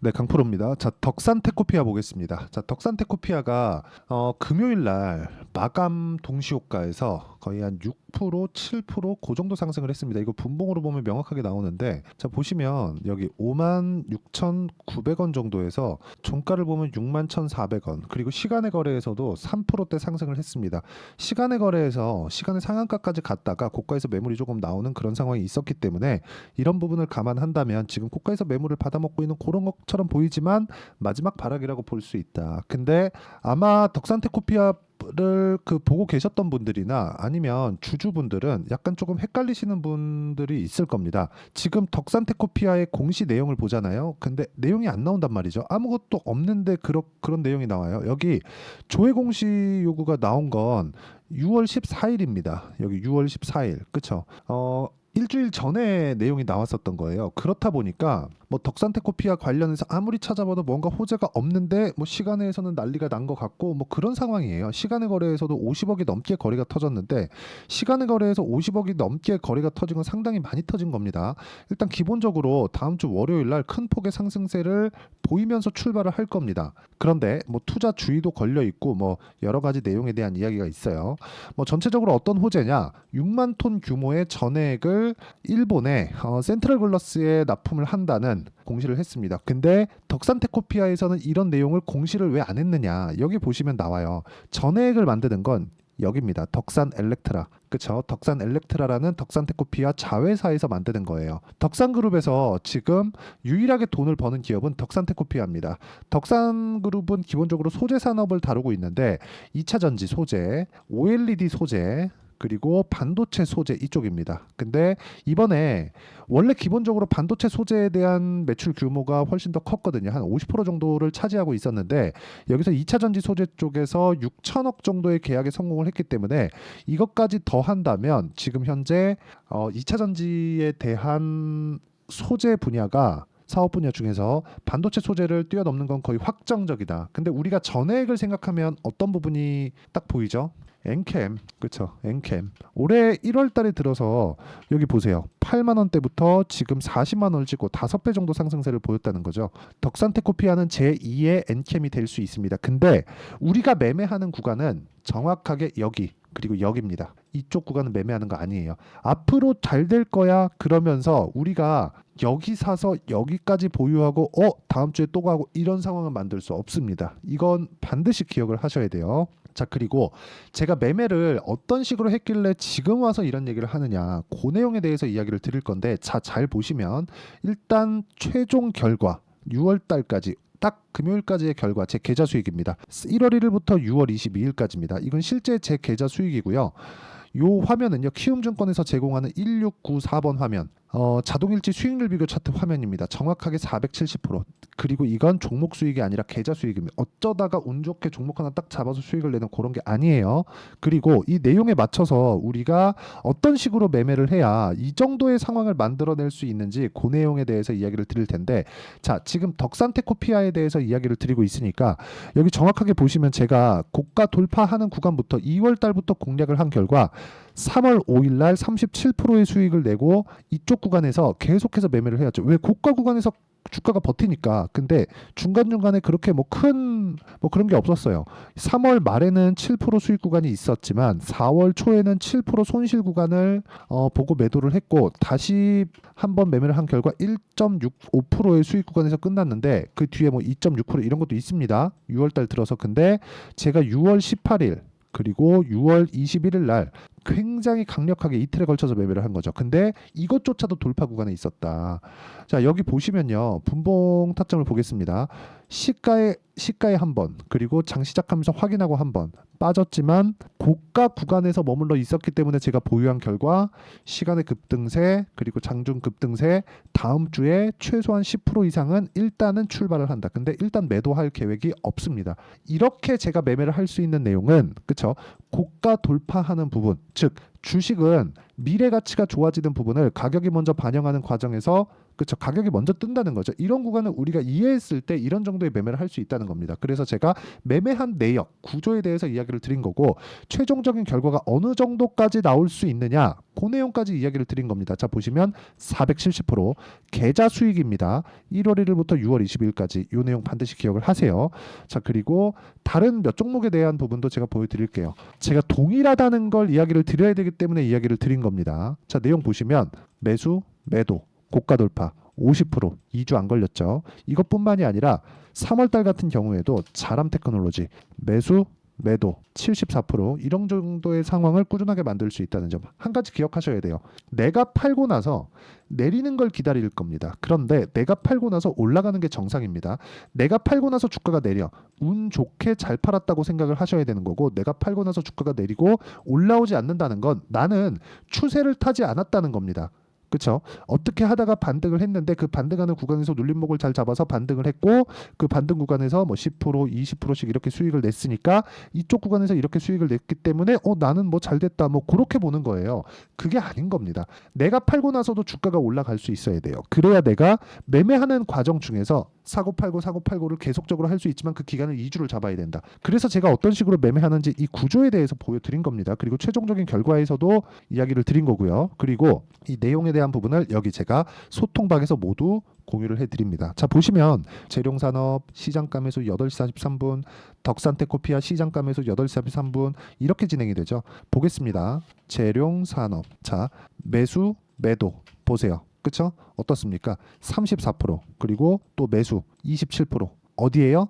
네, 강프로입니다. 자, 덕산테코피아 보겠습니다. 자, 덕산테코피아가 금요일 날 마감 동시호가에서 거의 한 6%, 7%그 정도 상승을 했습니다. 이거 분봉으로 보면 명확하게 나오는데, 자, 보시면 여기 56,900원 정도에서 종가를 보면 61,400원, 그리고 시간의 거래에서도 3%대 상승을 했습니다. 시간의 거래에서 시간의 상한가까지 갔다가 고가에서 매물이 조금 나오는 그런 상황이 있었기 때문에 이런 부분을 감안한다면 지금 고가에서 매물을 받아먹고 있는 그런 것처럼 보이지만 마지막 발악이라고 볼 수 있다. 근데 아마 덕산테코피아를 보고 계셨던 분들이나 아니면 주주분들은 약간 조금 헷갈리시는 분들이 있을 겁니다. 지금 덕산테코피아의 공시 내용을 보잖아요. 근데 내용이 안 나온단 말이죠. 아무것도 없는데 그런 내용이 나와요. 여기 조회 공시 요구가 나온 건 6월 14일입니다. 여기 6월 14일. 그쵸? 일주일 전에 내용이 나왔었던 거예요. 그렇다 보니까 뭐 덕산테코피아 관련해서 아무리 찾아봐도 뭔가 호재가 없는데 뭐 시간외에서는 난리가 난 것 같고 뭐 그런 상황이에요. 시간의 거래에서도 50억이 넘게 거래가 터졌는데 시간의 거래에서 50억이 넘게 거래가 터진 건 상당히 많이 터진 겁니다. 일단 기본적으로 다음 주 월요일 날 큰 폭의 상승세를 보이면서 출발을 할 겁니다. 그런데 뭐 투자 주의도 걸려 있고 뭐 여러 가지 내용에 대한 이야기가 있어요. 뭐 전체적으로 어떤 호재냐? 6만 톤 규모의 전해액을 일본의 센트럴 글라스에 납품을 한다는 공시를 했습니다. 근데 덕산테코피아에서는 이런 내용을 공시를 왜 안 했느냐? 여기 보시면 나와요. 전해액을 만드는 건 여기입니다. 덕산 엘렉트라. 그쵸? 덕산 엘렉트라라는 덕산테코피아 자회사에서 만드는 거예요. 덕산그룹에서 지금 유일하게 돈을 버는 기업은 덕산테코피아입니다. 덕산그룹은 기본적으로 소재 산업을 다루고 있는데 2차 전지 소재, OLED 소재, 그리고 반도체 소재 이쪽입니다. 근데 이번에 원래 기본적으로 반도체 소재에 대한 매출 규모가 훨씬 더 컸거든요. 한 50% 정도를 차지하고 있었는데 여기서 2차 전지 소재 쪽에서 6천억 정도의 계약에 성공을 했기 때문에 이것까지 더한다면 지금 현재 2차 전지에 대한 소재 분야가 사업 분야 중에서 반도체 소재를 뛰어넘는 건 거의 확정적이다. 근데 우리가 전액을 생각하면 어떤 부분이 딱 보이죠? 엔캠, 그쵸? 엔캠. 올해 1월 달에 들어서 여기 보세요. 8만 원대부터 지금 40만 원을 찍고 5배 정도 상승세를 보였다는 거죠. 덕산테코피아는 제2의 엔캠이 될 수 있습니다. 근데 우리가 매매하는 구간은 정확하게 여기 그리고 여기입니다. 이쪽 구간은 매매하는 거 아니에요. 앞으로 잘 될 거야 그러면서 우리가 여기 사서 여기까지 보유하고 다음 주에 또 가고 이런 상황은 만들 수 없습니다. 이건 반드시 기억을 하셔야 돼요. 자, 그리고 제가 매매를 어떤 식으로 했길래 지금 와서 이런 얘기를 하느냐, 그 내용에 대해서 이야기를 드릴 건데, 자, 잘 보시면 일단 최종 결과 6월 달까지 딱 금요일까지의 결과 제 계좌 수익입니다. 1월 1일부터 6월 22일까지입니다. 이건 실제 제 계좌 수익이고요. 요 화면은요, 키움증권에서 제공하는 1694번 화면, 자동일지 수익률 비교 차트 화면입니다. 정확하게 470%. 그리고 이건 종목 수익이 아니라 계좌 수익입니다. 어쩌다가 운 좋게 종목 하나 딱 잡아서 수익을 내는 그런 게 아니에요. 그리고 이 내용에 맞춰서 우리가 어떤 식으로 매매를 해야 이 정도의 상황을 만들어낼 수 있는지 그 내용에 대해서 이야기를 드릴 텐데, 자, 지금 덕산테코피아에 대해서 이야기를 드리고 있으니까 여기 정확하게 보시면 제가 고가 돌파하는 구간부터 2월 달부터 공략을 한 결과 3월 5일 날 37%의 수익을 내고 이쪽 구간에서 계속해서 매매를 해야죠. 왜? 고가 구간에서 주가가 버티니까. 근데 중간중간에 그렇게 뭐 큰 그런 게 없었어요. 3월 말에는 7% 수익 구간이 있었지만 4월 초에는 7% 손실 구간을 보고 매도를 했고 다시 한번 매매를 한 결과 1.65%의 수익 구간에서 끝났는데 그 뒤에 뭐 2.6% 이런 것도 있습니다. 6월 달 들어서. 근데 제가 6월 18일 그리고 6월 21일 날 굉장히 강력하게 이틀에 걸쳐서 매매를 한 거죠. 근데 이것조차도 돌파 구간에 있었다. 자, 여기 보시면요. 분봉 타점을 보겠습니다. 시가에 한 번, 그리고 장 시작하면서 확인하고 한 번 빠졌지만 고가 구간에서 머물러 있었기 때문에 제가 보유한 결과 시간의 급등세, 그리고 장중 급등세, 다음 주에 최소한 10% 이상은 일단은 출발을 한다. 근데 일단 매도할 계획이 없습니다. 이렇게 제가 매매를 할 수 있는 내용은, 그쵸? 고가 돌파하는 부분, 즉 주식은 미래 가치가 좋아지는 부분을 가격이 먼저 반영하는 과정에서 그렇죠. 가격이 먼저 뜬다는 거죠. 이런 구간을 우리가 이해했을 때 이런 정도의 매매를 할 수 있다는 겁니다. 그래서 제가 매매한 내역, 구조에 대해서 이야기를 드린 거고 최종적인 결과가 어느 정도까지 나올 수 있느냐 그 내용까지 이야기를 드린 겁니다. 자 보시면 470% 계좌 수익입니다. 1월 1일부터 6월 22일까지 이 내용 반드시 기억을 하세요. 자 그리고 다른 몇 종목에 대한 부분도 제가 보여드릴게요. 제가 동일하다는 걸 이야기를 드려야 되기 때문에 이야기를 드린 겁니다. 자 내용 보시면 매수, 매도, 고가 돌파 50% 2주 안 걸렸죠. 이것뿐만이 아니라 3월달 같은 경우에도 자람 테크놀로지 매수 매도 74% 이런 정도의 상황을 꾸준하게 만들 수 있다는 점 한 가지 기억하셔야 돼요. 내가 팔고 나서 내리는 걸 기다릴 겁니다. 그런데 내가 팔고 나서 올라가는 게 정상입니다. 내가 팔고 나서 주가가 내려 운 좋게 잘 팔았다고 생각을 하셔야 되는 거고 내가 팔고 나서 주가가 내리고 올라오지 않는다는 건 나는 추세를 타지 않았다는 겁니다. 그렇죠? 어떻게 하다가 반등을 했는데 그 반등하는 구간에서 눌림목을 잘 잡아서 반등을 했고 그 반등 구간에서 뭐 10%, 20%씩 이렇게 수익을 냈으니까 이쪽 구간에서 이렇게 수익을 냈기 때문에 나는 뭐 잘 됐다 뭐 그렇게 보는 거예요. 그게 아닌 겁니다. 내가 팔고 나서도 주가가 올라갈 수 있어야 돼요. 그래야 내가 매매하는 과정 중에서 사고 팔고를 계속적으로 할 수 있지만 그 기간을 2주를 잡아야 된다. 그래서 제가 어떤 식으로 매매하는지 이 구조에 대해서 보여드린 겁니다. 그리고 최종적인 결과에서도 이야기를 드린 거고요. 그리고 이 내용에 대한 부분을 여기 제가 소통방에서 모두 공유를 해드립니다. 자 보시면 재룡산업 시장가 매수 8시 43분 덕산테코피아 시장가 매수 8시 43분 이렇게 진행이 되죠. 보겠습니다. 재룡산업 자 매수 매도 보세요. 그쵸? 어떻습니까? 34% 그리고 또 매수 27% 어디에요?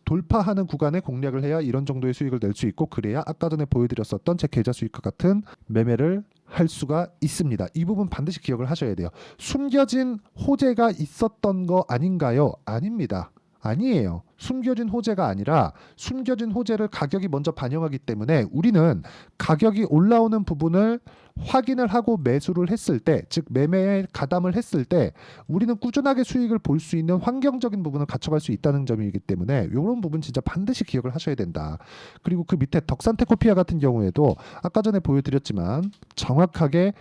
돌파하는 구간에 공략을 해야 이런 정도의 수익을 낼 수 있고 그래야 아까 전에 보여드렸었던 제 계좌 수익과 같은 매매를 할 수가 있습니다. 이 부분 반드시 기억을 하셔야 돼요. 숨겨진 호재가 있었던 거 아닌가요? 아닙니다. 아니에요. 숨겨진 호재가 아니라 숨겨진 호재를 가격이 먼저 반영하기 때문에 우리는 가격이 올라오는 부분을 확인을 하고 매수를 했을 때, 즉 매매에 가담을 했을 때 우리는 꾸준하게 수익을 볼 수 있는 환경적인 부분을 갖춰갈 수 있다는 점이기 때문에 이런 부분 진짜 반드시 기억을 하셔야 된다. 그리고 그 밑에 덕산테코피아 같은 경우에도 아까 전에 보여드렸지만 정확하게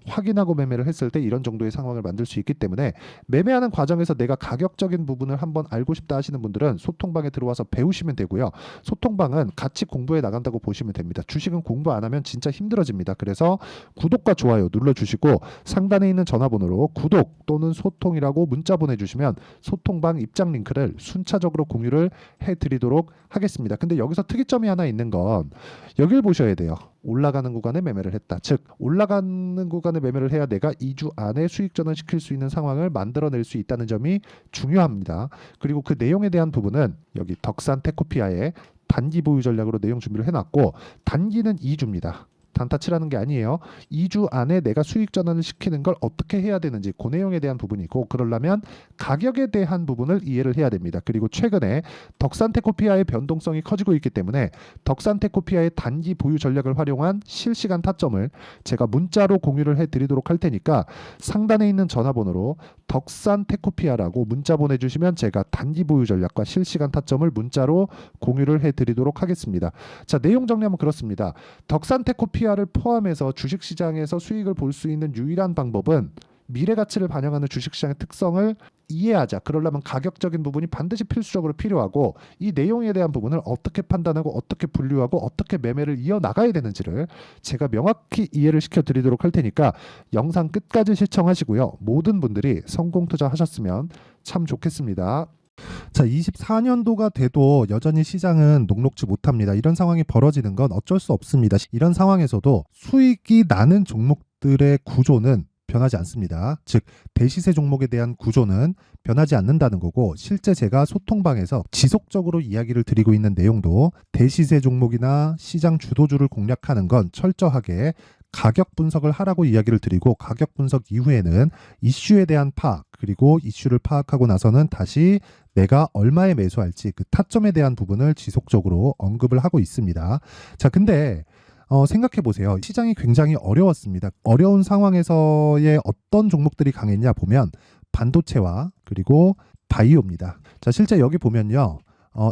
확인하고 매매를 했을 때 이런 정도의 상황을 만들 수 있기 때문에 매매하는 과정에서 내가 가격적인 부분을 한번 알고 싶다 하시는 분들은 소통방에 들어와서 배우시면 되고요. 소통방은 같이 공부해 나간다고 보시면 됩니다. 주식은 공부 안 하면 진짜 힘들어집니다. 그래서 구독과 좋아요 눌러주시고 상단에 있는 전화번호로 구독 또는 소통이라고 문자 보내주시면 소통방 입장 링크를 순차적으로 공유를 해드리도록 하겠습니다. 근데 여기서 특이점이 하나 있는 건 여길 보셔야 돼요. 올라가는 구간에 매매를 했다. 즉 올라가는 구간에 매매를 해야 내가 2주 안에 수익 전환시킬 수 있는 상황을 만들어낼 수 있다는 점이 중요합니다. 그리고 그 내용에 대한 부분은 여기 덕산테코피아의 단기 보유 전략으로 내용 준비를 해놨고 단기는 2주입니다. 단타 치라는 게 아니에요. 2주 안에 내가 수익 전환을 시키는 걸 어떻게 해야 되는지 그 내용에 대한 부분이고 그러려면 가격에 대한 부분을 이해를 해야 됩니다. 그리고 최근에 덕산테코피아의 변동성이 커지고 있기 때문에 덕산테코피아의 단기 보유 전략을 활용한 실시간 타점을 제가 문자로 공유를 해드리도록 할 테니까 상단에 있는 전화번호로 덕산테코피아라고 문자 보내주시면 제가 단기 보유 전략과 실시간 타점을 문자로 공유를 해드리도록 하겠습니다. 자 내용 정리하면 그렇습니다. 덕산테코피아를 포함해서 주식시장에서 수익을 볼 수 있는 유일한 방법은 미래 가치를 반영하는 주식시장의 특성을 이해하자. 그러려면 가격적인 부분이 반드시 필수적으로 필요하고 이 내용에 대한 부분을 어떻게 판단하고 어떻게 분류하고 어떻게 매매를 이어나가야 되는지를 제가 명확히 이해를 시켜드리도록 할 테니까 영상 끝까지 시청하시고요. 모든 분들이 성공 투자하셨으면 참 좋겠습니다. 자, 24년도가 돼도 여전히 시장은 녹록지 못합니다. 이런 상황이 벌어지는 건 어쩔 수 없습니다. 이런 상황에서도 수익이 나는 종목들의 구조는 변하지 않습니다. 즉 대시세 종목에 대한 구조는 변하지 않는다는 거고 실제 제가 소통방에서 지속적으로 이야기를 드리고 있는 내용도 대시세 종목이나 시장 주도주를 공략하는 건 철저하게 가격 분석을 하라고 이야기를 드리고 가격 분석 이후에는 이슈에 대한 파악 그리고 이슈를 파악하고 나서는 다시 내가 얼마에 매수할지 그 타점에 대한 부분을 지속적으로 언급을 하고 있습니다. 자, 근데 생각해 보세요. 시장이 굉장히 어려웠습니다. 어려운 상황에서의 어떤 종목들이 강했냐 보면 반도체와 그리고 바이오입니다. 자, 실제 여기 보면요.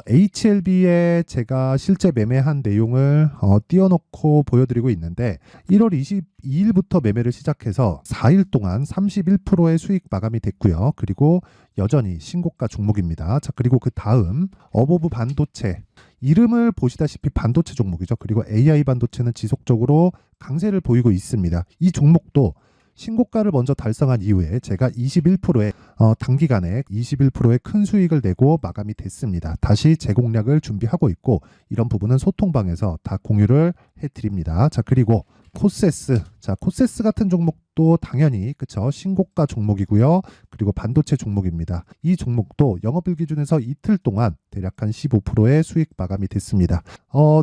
HLB에 제가 실제 매매한 내용을 띄워놓고 보여드리고 있는데 1월 22일부터 매매를 시작해서 4일 동안 31%의 수익 마감이 됐고요. 그리고 여전히 신고가 종목입니다. 자, 그리고 그 다음 어보브 반도체, 이름을 보시다시피 반도체 종목이죠. 그리고 AI 반도체는 지속적으로 강세를 보이고 있습니다. 이 종목도 신고가를 먼저 달성한 이후에 제가 21%의 단기간에 21%의 큰 수익을 내고 마감이 됐습니다. 다시 재공략을 준비하고 있고 이런 부분은 소통방에서 다 공유를 해드립니다. 자, 그리고 코세스, 자, 코세스 같은 종목도 당연히 그쵸, 신고가 종목이고요. 그리고 반도체 종목입니다. 이 종목도 영업일 기준에서 이틀 동안 대략 한 15%의 수익 마감이 됐습니다.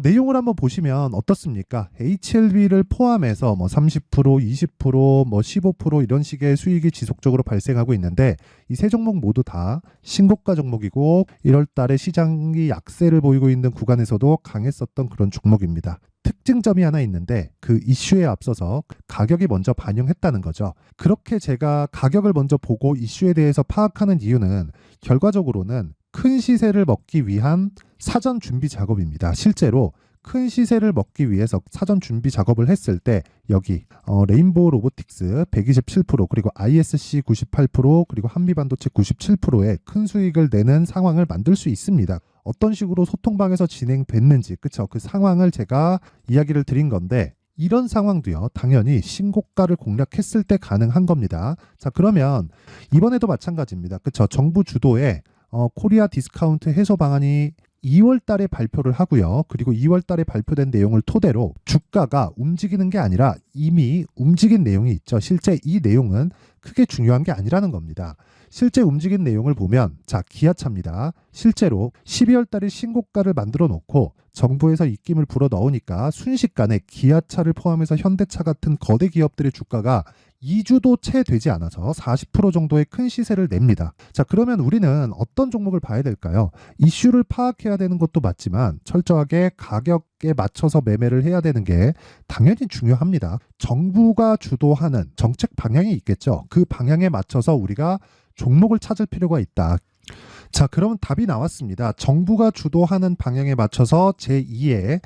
내용을 한번 보시면 어떻습니까? HLB를 포함해서 뭐 30%, 20%, 뭐 15% 이런 식의 수익이 지속적으로 발생하고 있는데 이 세 종목 모두 다 신고가 종목이고 1월 달에 시장이 약세를 보이고 있는 구간에서도 강했었던 그런 종목입니다. 특징점이 하나 있는데 그 이슈에 앞서서 가격이 먼저 반영했다는 거죠. 그렇게 제가 가격을 먼저 보고 이슈에 대해서 파악하는 이유는 결과적으로는 큰 시세를 먹기 위한 사전 준비 작업입니다. 실제로 큰 시세를 먹기 위해서 사전 준비 작업을 했을 때 여기 레인보우 로보틱스 127% 그리고 ISC 98% 그리고 한미반도체 97%의 큰 수익을 내는 상황을 만들 수 있습니다. 어떤 식으로 소통방에서 진행됐는지 그쵸, 그 상황을 제가 이야기를 드린 건데 이런 상황도요 당연히 신고가를 공략했을 때 가능한 겁니다. 자, 그러면 이번에도 마찬가지입니다. 그쵸, 정부 주도의 코리아 디스카운트 해소 방안이 2월 달에 발표를 하고요. 그리고 2월 달에 발표된 내용을 토대로 주가가 움직이는 게 아니라 이미 움직인 내용이 있죠. 실제 이 내용은 크게 중요한 게 아니라는 겁니다. 실제 움직인 내용을 보면 자, 기아차입니다. 실제로 12월 달에 신고가를 만들어 놓고 정부에서 입김을 불어 넣으니까 순식간에 기아차를 포함해서 현대차 같은 거대 기업들의 주가가 2주도 채 되지 않아서 40% 정도의 큰 시세를 냅니다. 자, 그러면 우리는 어떤 종목을 봐야 될까요? 이슈를 파악해야 되는 것도 맞지만 철저하게 가격에 맞춰서 매매를 해야 되는 게 당연히 중요합니다. 정부가 주도하는 정책 방향이 있겠죠. 그 방향에 맞춰서 우리가 종목을 찾을 필요가 있다. 자, 그러면 답이 나왔습니다. 정부가 주도하는 방향에 맞춰서 제2의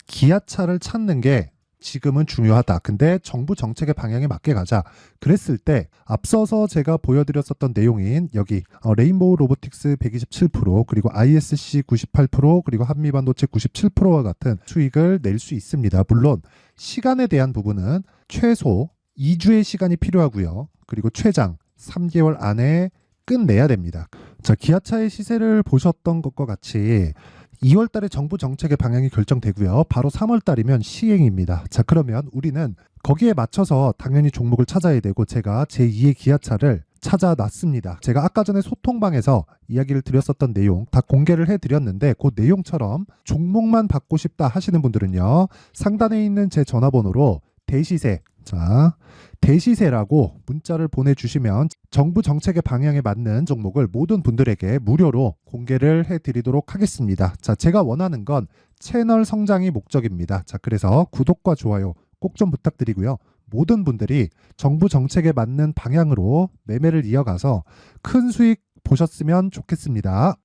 기아차를 찾는 게 지금은 중요하다. 근데 정부 정책의 방향에 맞게 가자. 그랬을 때 앞서서 제가 보여드렸었던 내용인 여기 레인보우 로보틱스 127% 그리고 ISC 98% 그리고 한미반도체 97%와 같은 수익을 낼 수 있습니다. 물론 시간에 대한 부분은 최소 2주의 시간이 필요하고요. 그리고 최장 3개월 안에 끝내야 됩니다. 자, 기아차의 시세를 보셨던 것과 같이 2월 달에 정부 정책의 방향이 결정되고요. 바로 3월 달이면 시행입니다. 자, 그러면 우리는 거기에 맞춰서 당연히 종목을 찾아야 되고 제가 제2의 기아차를 찾아놨습니다. 제가 아까 전에 소통방에서 이야기를 드렸었던 내용 다 공개를 해드렸는데 그 내용처럼 종목만 받고 싶다 하시는 분들은요. 상단에 있는 제 전화번호로 대시세, 자, 대시세라고 문자를 보내주시면 정부 정책의 방향에 맞는 종목을 모든 분들에게 무료로 공개를 해드리도록 하겠습니다. 자, 제가 원하는 건 채널 성장이 목적입니다. 자, 그래서 구독과 좋아요 꼭 좀 부탁드리고요. 모든 분들이 정부 정책에 맞는 방향으로 매매를 이어가서 큰 수익 보셨으면 좋겠습니다.